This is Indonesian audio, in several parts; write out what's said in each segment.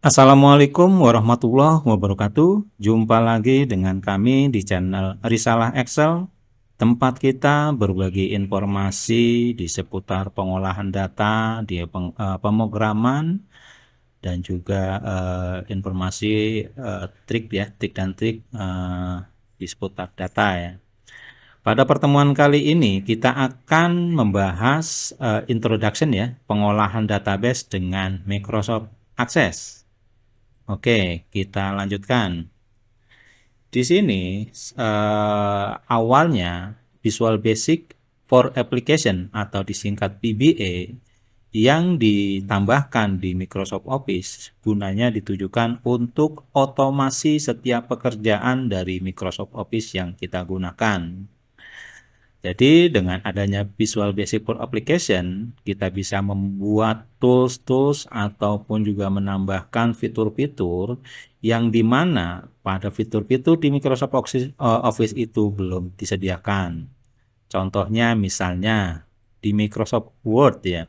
Assalamualaikum warahmatullahi wabarakatuh. Jumpa lagi dengan kami di channel Risalah Excel, tempat kita berbagi informasi di seputar pengolahan data, di pemrograman, dan juga informasi trik ya, trik dan trik di seputar data ya. Pada pertemuan kali ini kita akan membahas introduction ya, pengolahan database dengan Microsoft Access. Oke, kita lanjutkan. Di sini awalnya Visual Basic for Application atau disingkat VBA yang ditambahkan di Microsoft Office gunanya ditujukan untuk otomasi setiap pekerjaan dari Microsoft Office yang kita gunakan. Jadi dengan adanya Visual Basic for Application, kita bisa membuat tools-tools ataupun juga menambahkan fitur-fitur yang dimana pada fitur-fitur di Microsoft Office itu belum disediakan. Contohnya misalnya di Microsoft Word ya.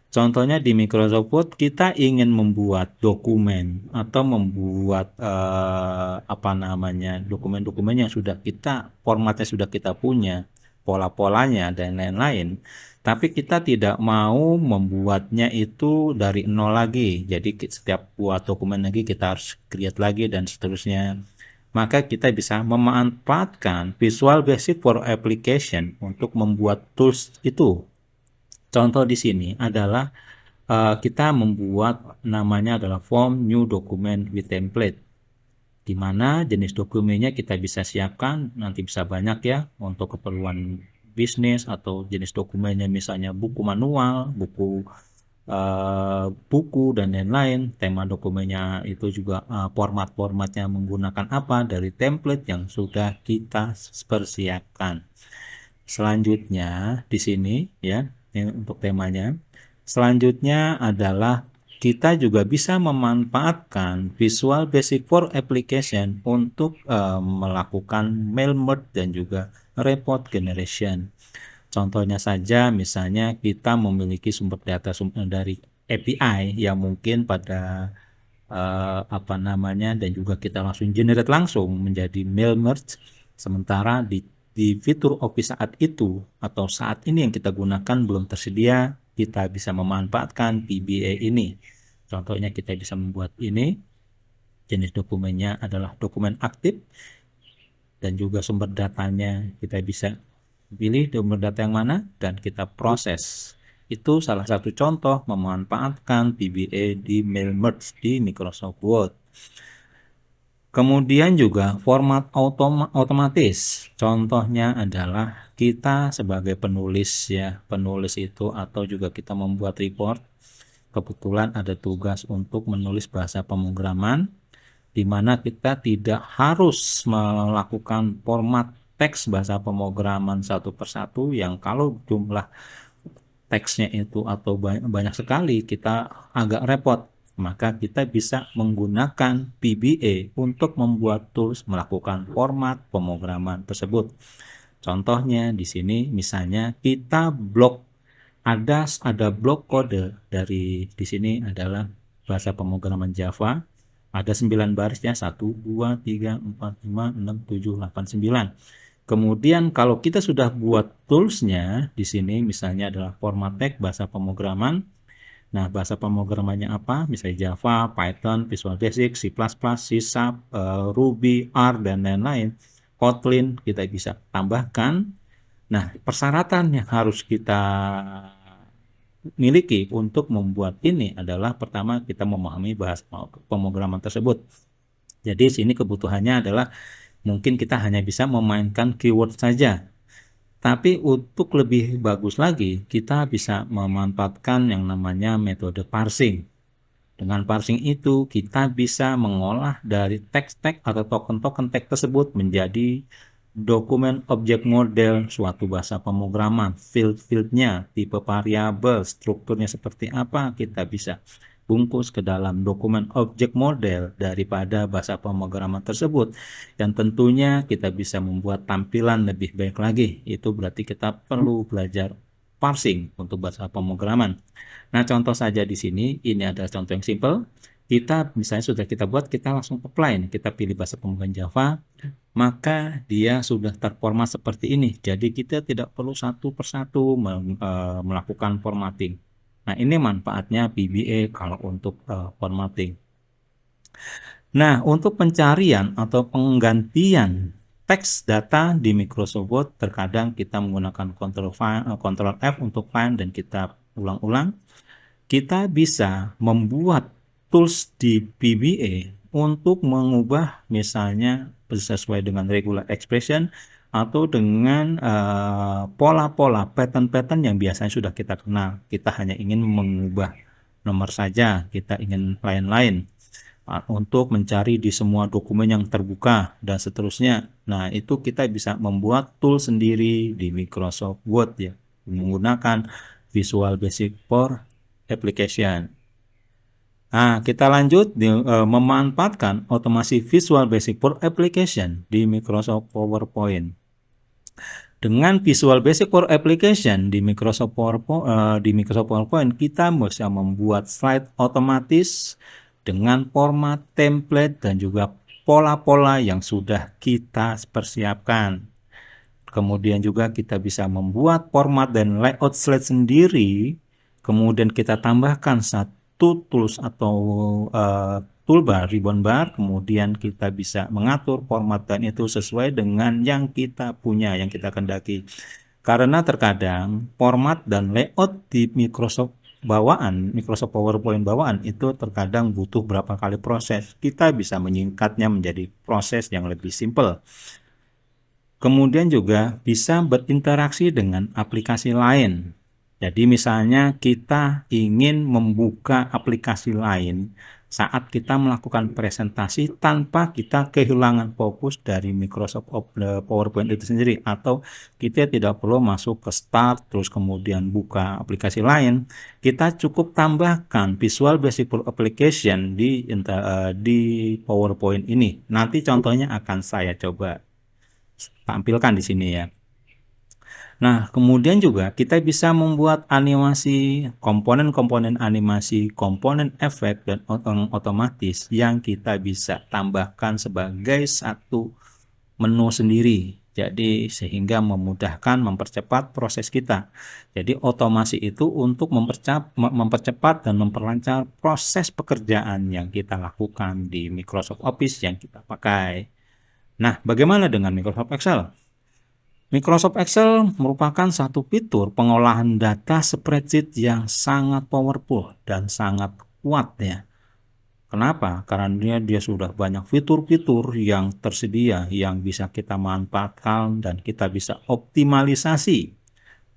Contohnya di Microsoft Word kita ingin membuat dokumen atau membuat dokumen-dokumen yang sudah kita formatnya sudah kita punya, pola-polanya dan lain-lain. Tapi kita tidak mau membuatnya itu dari nol lagi. Jadi setiap buat dokumen lagi kita harus create lagi dan seterusnya. Maka kita bisa memanfaatkan Visual Basic for Application untuk membuat tools itu. Contoh di sini adalah kita membuat namanya adalah form new document with template, di mana jenis dokumennya kita bisa siapkan nanti bisa banyak ya untuk keperluan bisnis atau jenis dokumennya misalnya buku manual, buku dan lain-lain. Tema dokumennya itu juga format-formatnya menggunakan apa dari template yang sudah kita persiapkan. Selanjutnya di sini ya, ini untuk temanya. Selanjutnya adalah kita juga bisa memanfaatkan Visual Basic for Application untuk melakukan mail merge dan juga report generation. Contohnya saja misalnya kita memiliki sumber data dari API yang mungkin pada dan juga kita langsung generate langsung menjadi mail merge, sementara di fitur Office saat itu atau saat ini yang kita gunakan belum tersedia, kita bisa memanfaatkan VBA ini. Contohnya kita bisa membuat ini, jenis dokumennya adalah dokumen aktif, dan juga sumber datanya kita bisa pilih sumber data yang mana dan kita proses. Itu salah satu contoh memanfaatkan VBA di mail merge di Microsoft Word. Kemudian juga format otomatis. Contohnya adalah kita sebagai penulis ya, penulis itu atau juga kita membuat report. Kebetulan ada tugas untuk menulis bahasa pemrograman, di mana kita tidak harus melakukan format teks bahasa pemrograman satu persatu yang kalau jumlah teksnya itu atau banyak sekali kita agak repot. Maka kita bisa menggunakan VBA untuk membuat tools melakukan format pemrograman tersebut. Contohnya di sini misalnya kita blok ada blok kode dari di sini adalah bahasa pemrograman Java. Ada 9 barisnya 1 2 3 4 5 6 7 8 9. Kemudian kalau kita sudah buat toolsnya di sini misalnya adalah format tag bahasa pemrograman. Nah, bahasa pemrogramannya apa? Misalnya Java, Python, Visual Basic, C++, C#, Ruby, R, dan lain-lain. Kotlin kita bisa tambahkan. Nah, persyaratan yang harus kita miliki untuk membuat ini adalah pertama kita memahami bahasa pemrograman tersebut. Jadi sini kebutuhannya adalah mungkin kita hanya bisa memainkan keyword saja. Tapi untuk lebih bagus lagi, kita bisa memanfaatkan yang namanya metode parsing. Dengan parsing itu, kita bisa mengolah dari teks-teks atau token-token teks tersebut menjadi dokumen objek model suatu bahasa pemrograman, field-fieldnya, tipe variabel, strukturnya seperti apa, kita bisa bungkus ke dalam dokumen objek model daripada bahasa pemrograman tersebut, dan tentunya kita bisa membuat tampilan lebih baik lagi. Itu berarti kita perlu belajar parsing untuk bahasa pemrograman. Nah, contoh saja di sini, ini adalah contoh yang simple. kita misalnya sudah kita buat, kita langsung apply nih, kita pilih bahasa pemrograman Java, maka dia sudah terformat seperti ini. Jadi kita tidak perlu satu persatu melakukan formatting. Nah, ini manfaatnya VBA kalau untuk formatting. Nah, untuk pencarian atau penggantian teks data di Microsoft Word, terkadang kita menggunakan Ctrl F untuk find dan kita ulang-ulang. Kita bisa membuat tools di VBA untuk mengubah misalnya sesuai dengan regular expression atau dengan pola-pola pattern-pattern yang biasanya sudah kita kenal. Kita hanya ingin mengubah nomor saja, kita ingin lain-lain untuk mencari di semua dokumen yang terbuka dan seterusnya. Nah, itu kita bisa membuat tool sendiri di Microsoft Word ya, menggunakan Visual Basic for Application. Nah, kita lanjut memanfaatkan otomasi Visual Basic for Application di Microsoft PowerPoint. Dengan Visual Basic for Application di Microsoft PowerPoint, kita bisa membuat slide otomatis dengan format, template, dan juga pola-pola yang sudah kita persiapkan. Kemudian juga kita bisa membuat format dan layout slide sendiri. Kemudian kita tambahkan satu tools atau toolbar, ribbon bar. Kemudian kita bisa mengatur format dan itu sesuai dengan yang kita punya, yang kita kendaki. Karena terkadang format dan layout di Microsoft PowerPoint bawaan itu terkadang butuh berapa kali proses. Kita bisa menyingkatnya menjadi proses yang lebih simple. Kemudian juga bisa berinteraksi dengan aplikasi lain. Jadi misalnya kita ingin membuka aplikasi lain saat kita melakukan presentasi tanpa kita kehilangan fokus dari Microsoft PowerPoint itu sendiri, atau kita tidak perlu masuk ke start terus kemudian buka aplikasi lain. Kita cukup tambahkan Visual Basic for Application di PowerPoint ini. Nanti contohnya akan saya coba tampilkan di sini ya. Nah, kemudian juga kita bisa membuat animasi, komponen-komponen animasi, komponen efek dan otomatis yang kita bisa tambahkan sebagai satu menu sendiri. Jadi sehingga memudahkan, mempercepat proses kita. Jadi otomasi itu untuk mempercepat dan memperlancar proses pekerjaan yang kita lakukan di Microsoft Office yang kita pakai. Nah, bagaimana dengan Microsoft Excel? Microsoft Excel merupakan satu fitur pengolahan data spreadsheet yang sangat powerful dan sangat kuat ya. Kenapa? Karena dia sudah banyak fitur-fitur yang tersedia yang bisa kita manfaatkan dan kita bisa optimalisasi.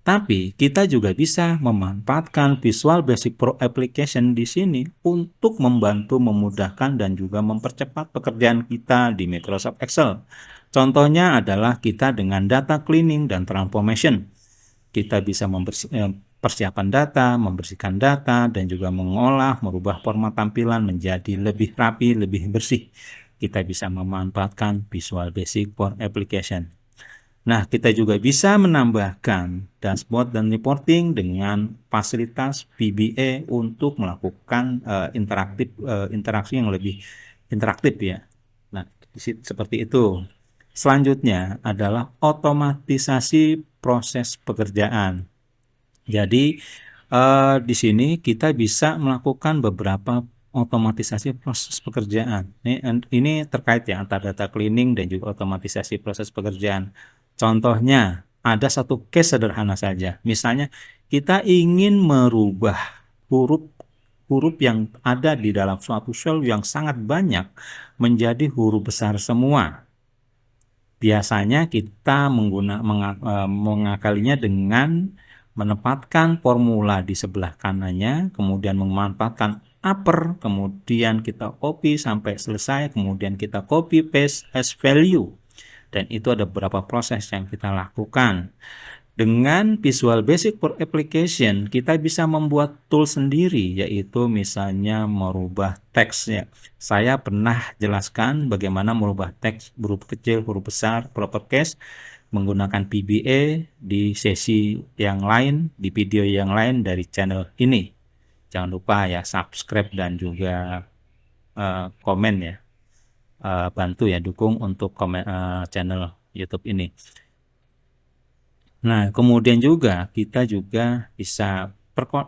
Tapi kita juga bisa memanfaatkan Visual Basic Pro Application di sini untuk membantu memudahkan dan juga mempercepat pekerjaan kita di Microsoft Excel. Contohnya adalah kita dengan data cleaning dan transformation. Kita bisa persiapan data, membersihkan data, dan juga mengolah, merubah format tampilan menjadi lebih rapi, lebih bersih. Kita bisa memanfaatkan Visual Basic for Application. Nah, kita juga bisa menambahkan dashboard dan reporting dengan fasilitas VBA untuk melakukan interaksi yang lebih interaktif ya. Nah, seperti itu. Selanjutnya adalah otomatisasi proses pekerjaan. Jadi di sini kita bisa melakukan beberapa otomatisasi proses pekerjaan. Ini terkait ya antara data cleaning dan juga otomatisasi proses pekerjaan. Contohnya ada satu case sederhana saja. Misalnya kita ingin merubah huruf yang ada di dalam suatu sel yang sangat banyak menjadi huruf besar semua. Biasanya kita mengakalinya dengan menempatkan formula di sebelah kanannya, kemudian memanfaatkan upper, kemudian kita copy sampai selesai, kemudian kita copy paste as value. Dan itu ada beberapa proses yang kita lakukan. Dengan Visual Basic for Application, kita bisa membuat tool sendiri, yaitu misalnya merubah teksnya. Saya pernah jelaskan bagaimana merubah teks huruf kecil, huruf besar, proper case, menggunakan VBA di sesi yang lain, di video yang lain dari channel ini. Jangan lupa ya subscribe dan juga komen ya, bantu ya, dukung untuk komen channel YouTube ini. Nah, kemudian juga kita juga bisa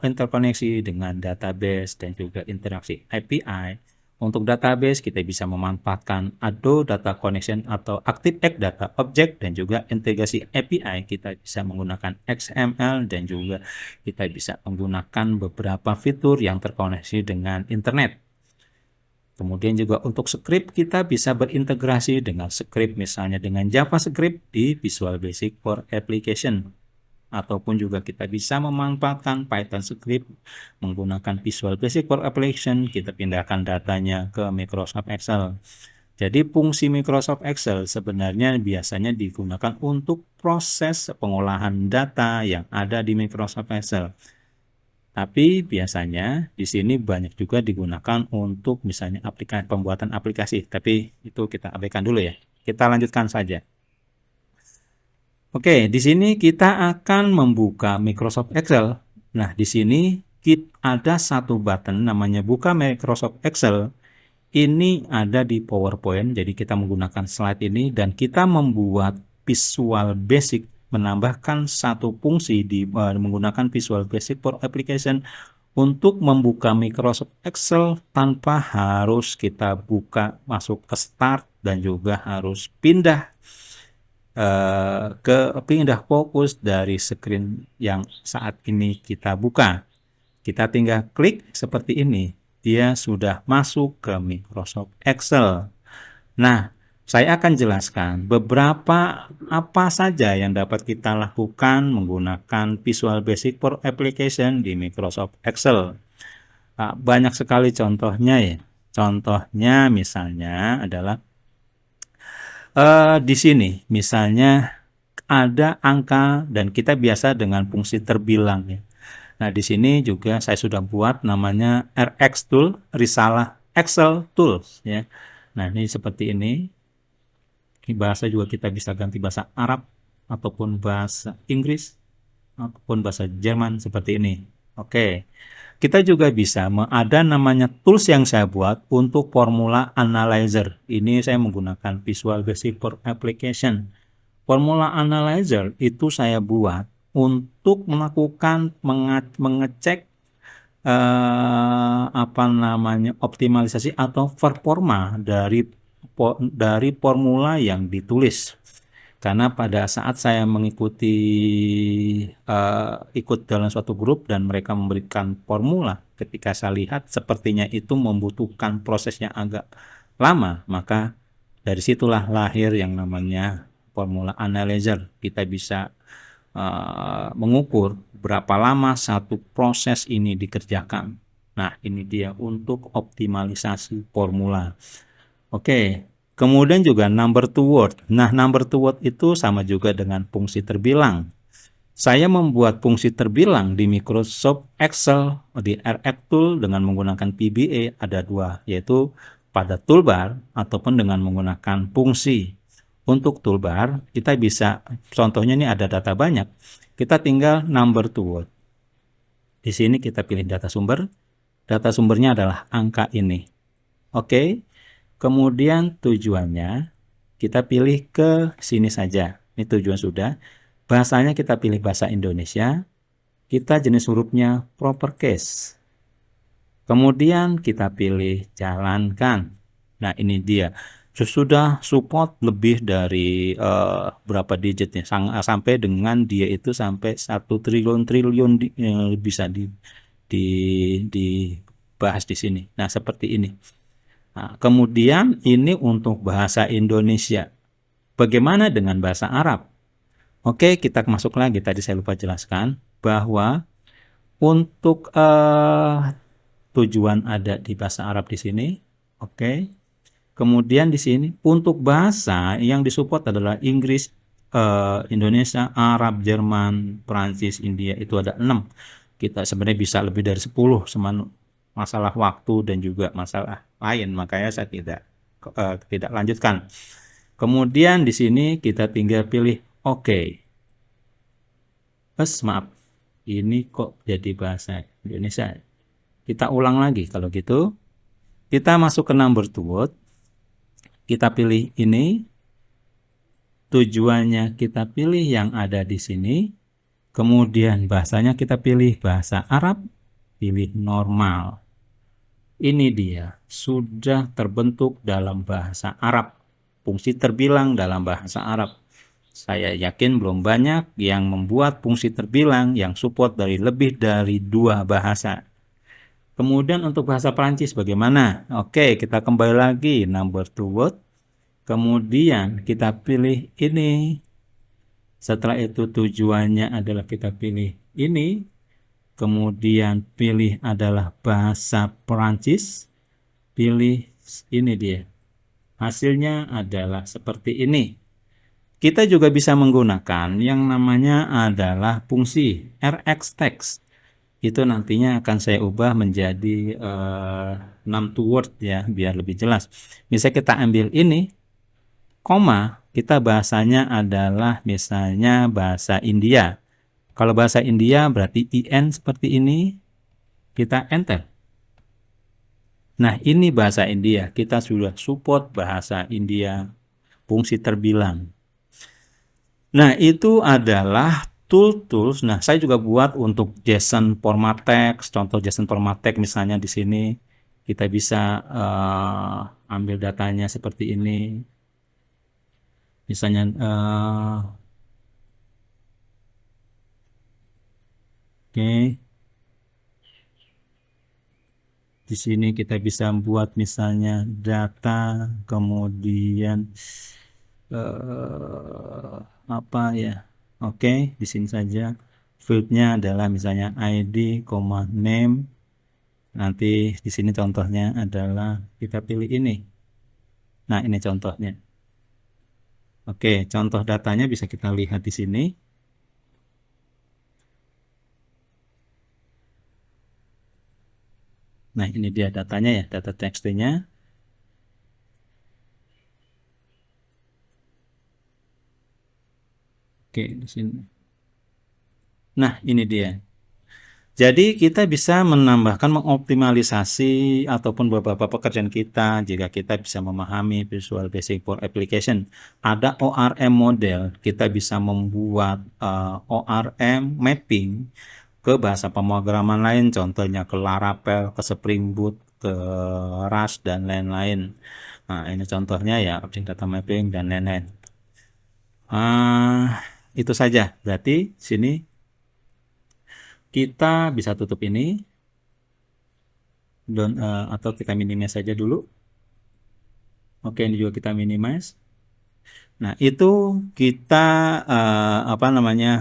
interkoneksi dengan database dan juga interaksi API. Untuk database kita bisa memanfaatkan ADO Data Connection atau ActiveX Data Object, dan juga integrasi API kita bisa menggunakan XML, dan juga kita bisa menggunakan beberapa fitur yang terkoneksi dengan internet. Kemudian juga untuk script kita bisa berintegrasi dengan script misalnya dengan JavaScript di Visual Basic for Application, ataupun juga kita bisa memanfaatkan Python script menggunakan Visual Basic for Application, kita pindahkan datanya ke Microsoft Excel. Jadi fungsi Microsoft Excel sebenarnya biasanya digunakan untuk proses pengolahan data yang ada di Microsoft Excel. Tapi biasanya di sini banyak juga digunakan untuk misalnya pembuatan aplikasi, tapi itu kita abaikan dulu ya. Kita lanjutkan saja. Oke, di sini kita akan membuka Microsoft Excel. Nah, di sini ada satu button namanya buka Microsoft Excel. Ini ada di PowerPoint, jadi kita menggunakan slide ini dan kita membuat Visual Basic, menambahkan satu fungsi di menggunakan Visual Basic for Application untuk membuka Microsoft Excel tanpa harus kita buka masuk ke Start dan juga harus pindah pindah fokus dari screen yang saat ini kita buka. Kita tinggal klik seperti ini, dia sudah masuk ke Microsoft Excel. Nah, saya akan jelaskan beberapa apa saja yang dapat kita lakukan menggunakan Visual Basic for Application di Microsoft Excel. Banyak sekali contohnya ya. Contohnya misalnya adalah di sini misalnya ada angka dan kita biasa dengan fungsi terbilang ya. Nah, di sini juga saya sudah buat namanya RX Tool, Risalah Excel Tools ya. Nah, ini seperti ini. Bahasa juga kita bisa ganti bahasa Arab ataupun bahasa Inggris ataupun bahasa Jerman seperti ini. Oke. Kita juga bisa ada namanya tools yang saya buat untuk formula analyzer. Ini saya menggunakan Visual Basic for Application. Formula analyzer itu saya buat untuk melakukan mengecek optimalisasi atau performa dari formula yang ditulis. Karena pada saat saya mengikuti ikut dalam suatu grup dan mereka memberikan formula, ketika saya lihat sepertinya itu membutuhkan prosesnya agak lama, maka dari situlah lahir yang namanya formula analyzer. Kita bisa mengukur berapa lama satu proses ini dikerjakan. Nah, ini dia untuk optimalisasi formula. Oke. Kemudian juga number to word. Nah, number to word itu sama juga dengan fungsi terbilang. Saya membuat fungsi terbilang di Microsoft Excel di RX Tool dengan menggunakan VBA ada dua, yaitu pada toolbar ataupun dengan menggunakan fungsi. Untuk toolbar, kita bisa, contohnya ini ada data banyak, kita tinggal number to word. Di sini kita pilih data sumbernya adalah angka ini. Oke. Kemudian tujuannya kita pilih ke sini saja. Ini tujuan sudah. Bahasanya kita pilih bahasa Indonesia. Kita jenis hurufnya proper case. Kemudian kita pilih jalankan. Nah, ini dia. Sudah support lebih dari berapa digitnya sampai dengan dia itu sampai 1 triliun bisa dibahas di sini. Nah, seperti ini. Nah, kemudian ini untuk bahasa Indonesia. Bagaimana dengan bahasa Arab? Oke, kita masuk lagi. Tadi saya lupa jelaskan bahwa untuk tujuan ada di bahasa Arab di sini. Oke. Kemudian di sini untuk bahasa yang disupport adalah Inggris, Indonesia, Arab, Jerman, Prancis, India, itu ada 6. Kita sebenarnya bisa lebih dari 10, masalah waktu dan juga masalah lain, makanya saya tidak lanjutkan. Kemudian di sini kita tinggal pilih OK. Maaf, ini kok jadi bahasa Indonesia. Kita ulang lagi kalau gitu. Kita masuk ke number to word. Kita pilih ini. Tujuannya kita pilih yang ada di sini. Kemudian bahasanya kita pilih bahasa Arab. Pilih normal. Ini dia. Sudah terbentuk dalam bahasa Arab. Fungsi terbilang dalam bahasa Arab. Saya yakin belum banyak yang membuat fungsi terbilang yang support dari lebih dari 2 bahasa. Kemudian untuk bahasa Prancis bagaimana? Oke, kita kembali lagi number to word. Kemudian kita pilih ini. Setelah itu tujuannya adalah kita pilih ini. Kemudian pilih adalah bahasa Prancis. Pilih ini dia. Hasilnya adalah seperti ini. Kita juga bisa menggunakan yang namanya adalah fungsi Rx text. Itu nantinya akan saya ubah menjadi 6 to word ya, biar lebih jelas. Misalnya kita ambil ini, koma, kita bahasanya adalah misalnya bahasa India. Kalau bahasa India berarti IN seperti ini, kita enter. Nah, ini bahasa India. Kita sudah support bahasa India, fungsi terbilang. Nah, itu adalah tools. Nah, saya juga buat untuk JSON format text. Contoh JSON format text misalnya di sini kita bisa ambil datanya seperti ini. Misalnya oke. Di sini kita bisa buat misalnya data, kemudian apa ya? Oke, di sini saja. Fieldnya adalah misalnya ID, name. Nanti di sini contohnya adalah kita pilih ini. Nah, ini contohnya. Oke, contoh datanya bisa kita lihat di sini. Nah, ini dia datanya ya, data txt-nya. Oke, di sini. Nah, ini dia. Jadi kita bisa menambahkan, mengoptimalisasi ataupun beberapa pekerjaan kita jika kita bisa memahami Visual Basic for Application. Ada ORM model, kita bisa membuat ORM mapping ke bahasa pemrograman lain, contohnya ke Laravel, ke Spring Boot, ke Rust, dan lain-lain. Nah, ini contohnya ya, Object Data Mapping dan lain-lain. Itu saja, berarti sini kita bisa tutup ini atau kita minimize saja dulu. Oke, ini juga kita minimize. Nah, itu kita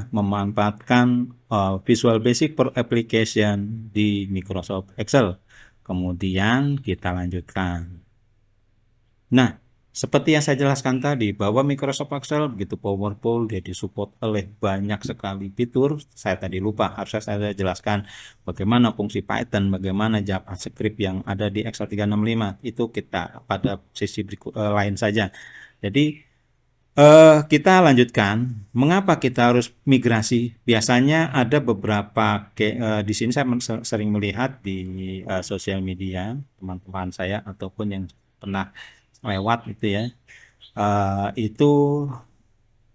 memanfaatkan Visual Basic for Application di Microsoft Excel. Kemudian kita lanjutkan. Nah, seperti yang saya jelaskan tadi, bahwa Microsoft Excel begitu powerful, dia disupport oleh banyak sekali fitur. Saya tadi lupa, harusnya saya jelaskan bagaimana fungsi Python, bagaimana JavaScript yang ada di Excel 365. Itu kita pada sesi lain saja. Jadi, kita lanjutkan. Mengapa kita harus migrasi? Biasanya ada beberapa, di sini saya sering melihat di sosial media, teman-teman saya ataupun yang pernah lewat itu ya, itu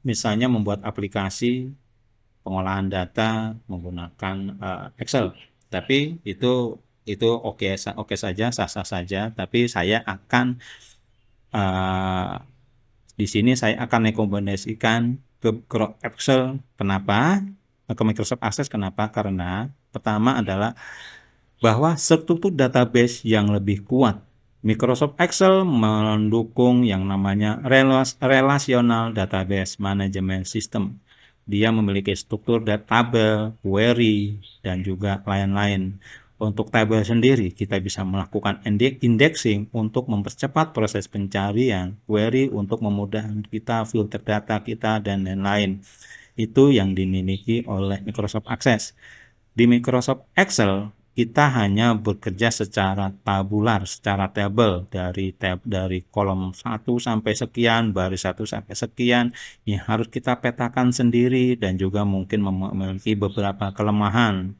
misalnya membuat aplikasi pengolahan data menggunakan Excel, tapi itu oke saja, sah-sah saja, tapi saya akan di sini saya akan rekomendasikan ke Excel. Kenapa? Ke Microsoft Access. Kenapa? Karena pertama adalah bahwa struktur database yang lebih kuat. Microsoft Excel mendukung yang namanya Relational Database Management System. Dia memiliki struktur tabel, query, dan juga lain-lain. Untuk tabel sendiri, kita bisa melakukan indexing untuk mempercepat proses pencarian, query untuk memudahkan kita filter data kita, dan lain-lain. Itu yang dimiliki oleh Microsoft Access. Di Microsoft Excel, kita hanya bekerja secara tabular, secara tabel dari kolom 1 sampai sekian, baris 1 sampai sekian, yang harus kita petakan sendiri dan juga mungkin memiliki beberapa kelemahan.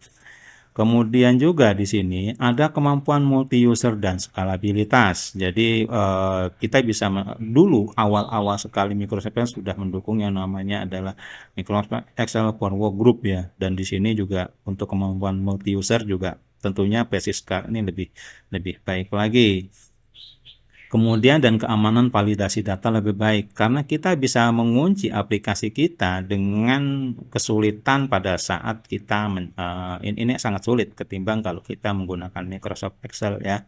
Kemudian juga di sini ada kemampuan multi user dan skalabilitas. Jadi kita bisa dulu awal-awal sekali Microsoft Excel sudah mendukung yang namanya adalah Microsoft Excel for Workgroup ya. Dan di sini juga untuk kemampuan multi user juga tentunya versi sekarang ini lebih lebih baik lagi. Kemudian dan keamanan validasi data lebih baik karena kita bisa mengunci aplikasi kita dengan kesulitan pada saat kita ini sangat sulit ketimbang kalau kita menggunakan Microsoft Excel ya.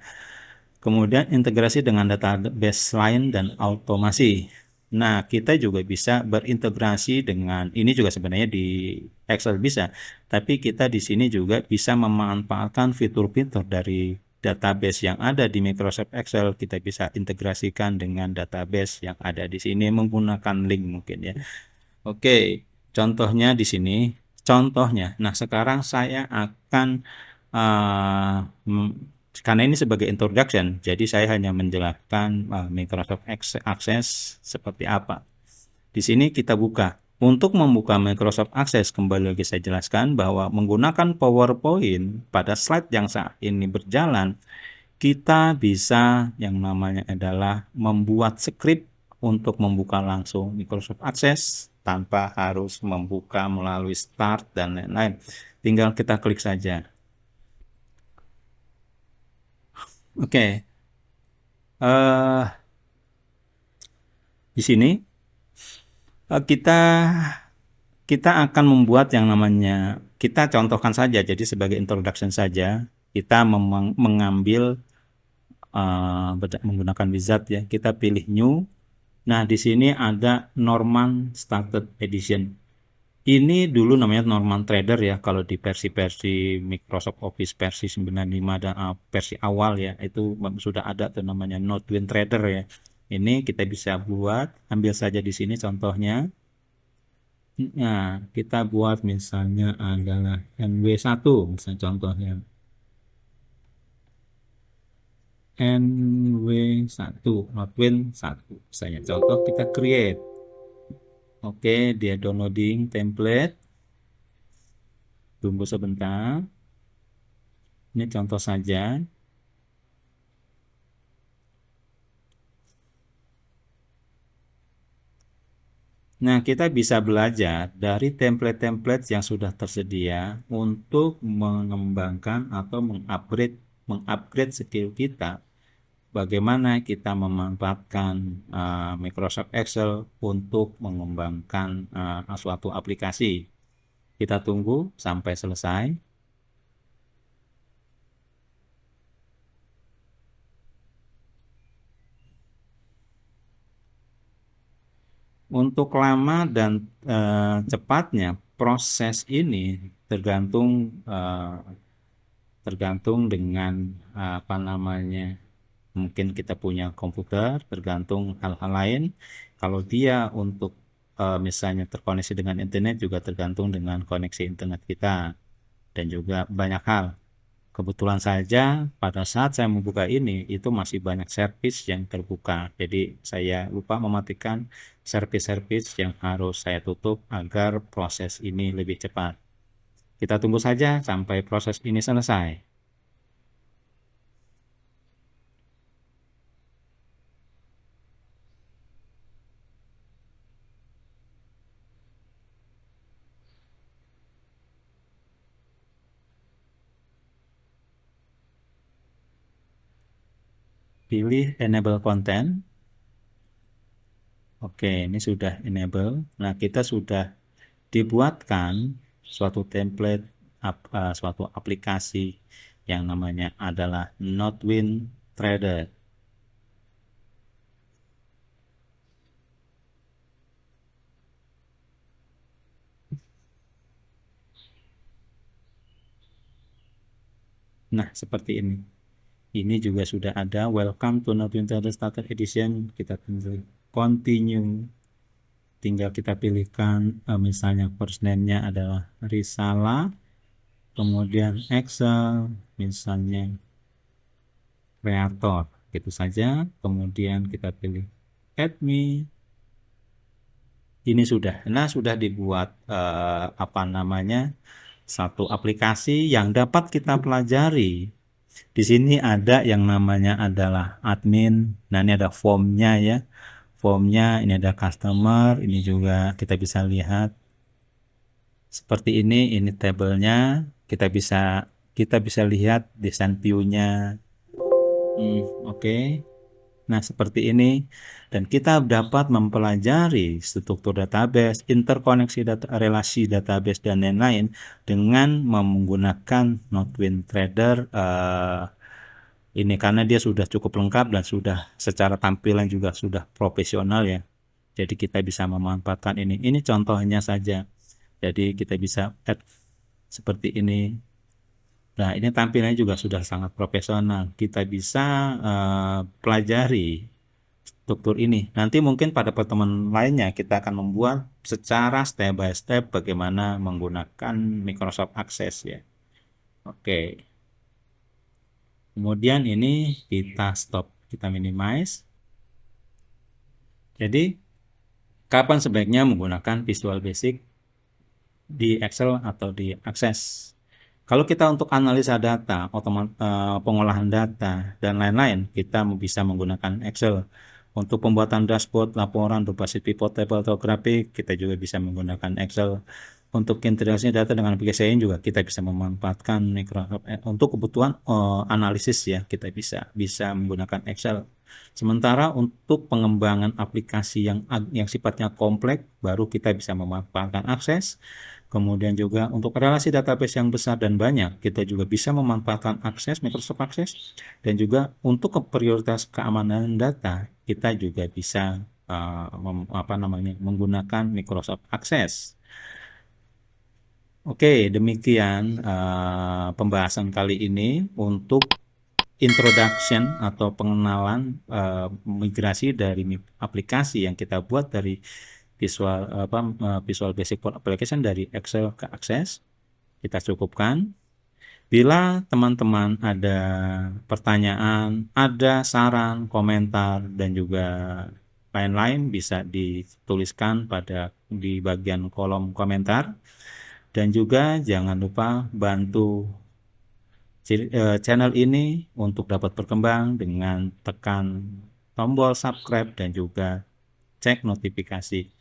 Kemudian integrasi dengan database lain dan automasi. Nah, kita juga bisa berintegrasi dengan ini juga sebenarnya di Excel bisa, tapi kita di sini juga bisa memanfaatkan fitur-fitur dari database yang ada di Microsoft Excel. Kita bisa integrasikan dengan database yang ada di sini menggunakan link mungkin ya. Oke, contohnya di sini. Contohnya, nah sekarang saya akan karena ini sebagai introduction, jadi saya hanya menjelaskan Microsoft Access seperti apa. Di sini kita buka. Untuk membuka Microsoft Access, kembali lagi saya jelaskan bahwa menggunakan PowerPoint pada slide yang saat ini berjalan, kita bisa yang namanya adalah membuat script untuk membuka langsung Microsoft Access tanpa harus membuka melalui Start dan lain-lain. Tinggal kita klik saja. Oke. Di sini kita akan membuat yang namanya, kita contohkan saja, jadi sebagai introduction saja, kita mengambil menggunakan wizard ya, kita pilih new. Nah, di sini ada Norman Starter Edition. Ini dulu namanya Norman Trader ya, kalau di versi-versi Microsoft Office versi 95 dan versi awal ya, itu sudah ada tuh namanya Notewin Trader ya. Ini kita bisa buat, ambil saja di sini contohnya. Nah, kita buat misalnya adalah NW1, misalnya contohnya. NW1, Notewin 1. Misalnya contoh kita create. Oke, dia downloading template. Tunggu sebentar. Ini contoh saja. Nah, kita bisa belajar dari template-template yang sudah tersedia untuk mengembangkan atau mengupgrade skill kita. Bagaimana kita memanfaatkan Microsoft Excel untuk mengembangkan suatu aplikasi. Kita tunggu sampai selesai. Untuk lama dan cepatnya proses ini tergantung dengan apa namanya, mungkin kita punya komputer, tergantung hal-hal lain. Kalau dia untuk misalnya terkoneksi dengan internet, juga tergantung dengan koneksi internet kita dan juga banyak hal. Kebetulan saja pada saat saya membuka ini itu masih banyak servis yang terbuka, jadi saya lupa mematikan servis-servis yang harus saya tutup agar proses ini lebih cepat. Kita tunggu saja sampai proses ini selesai. Pilih enable content. Oke, ini sudah enable. Nah, kita sudah dibuatkan suatu template suatu aplikasi yang namanya adalah Notewin Trader. Nah, seperti ini. Ini juga sudah ada welcome to Notewin Trader Starter Edition. Kita tinggal continue. Tinggal kita pilihkan misalnya first name-nya adalah Risala, kemudian Excel, misalnya kreator, gitu saja. Kemudian kita pilih add me. Ini sudah, nah sudah dibuat apa namanya, satu aplikasi yang dapat kita pelajari. Di sini ada yang namanya adalah admin. Nah, ini ada formnya ya. Formnya ini ada customer, ini juga kita bisa lihat seperti ini tabelnya. Kita bisa lihat desain view-nya. Oke. Nah, seperti ini, dan kita dapat mempelajari struktur database, interkoneksi data, relasi database, dan lain-lain dengan menggunakan NodeWinTrader ini, karena dia sudah cukup lengkap dan sudah secara tampilan juga sudah profesional ya. Jadi kita bisa memanfaatkan ini. Ini contohnya saja. Jadi kita bisa add seperti ini. Nah, ini tampilannya juga sudah sangat profesional. Kita bisa pelajari struktur ini. Nanti mungkin pada pertemuan lainnya kita akan membuat secara step by step bagaimana menggunakan Microsoft Access ya. Oke. Kemudian ini kita stop, kita minimize. Jadi kapan sebaiknya menggunakan Visual Basic di Excel atau di Access? Kalau kita untuk analisa data, pengolahan data, dan lain-lain, kita bisa menggunakan Excel. Untuk pembuatan dashboard, laporan, berbasis pivot table atau grafik, kita juga bisa menggunakan Excel. Untuk integrasi data dengan aplikasi lain juga kita bisa memanfaatkan Microsoft. Untuk kebutuhan analisis ya, kita bisa menggunakan Excel. Sementara untuk pengembangan aplikasi yang sifatnya kompleks, baru kita bisa memanfaatkan Access. Kemudian juga untuk relasi database yang besar dan banyak, kita juga bisa memanfaatkan Microsoft Access. Dan juga untuk prioritas keamanan data, kita juga bisa menggunakan Microsoft Access. Oke, demikian pembahasan kali ini untuk introduction atau pengenalan migrasi dari aplikasi yang kita buat dari Visual Basic for Application dari Excel ke Access. Kita cukupkan. Bila teman-teman ada pertanyaan, ada saran, komentar, dan juga lain-lain, bisa dituliskan di bagian kolom komentar. Dan juga jangan lupa bantu channel ini untuk dapat berkembang dengan tekan tombol subscribe dan juga cek notifikasi.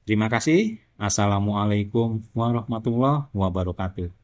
Terima kasih. Assalamualaikum warahmatullahi wabarakatuh.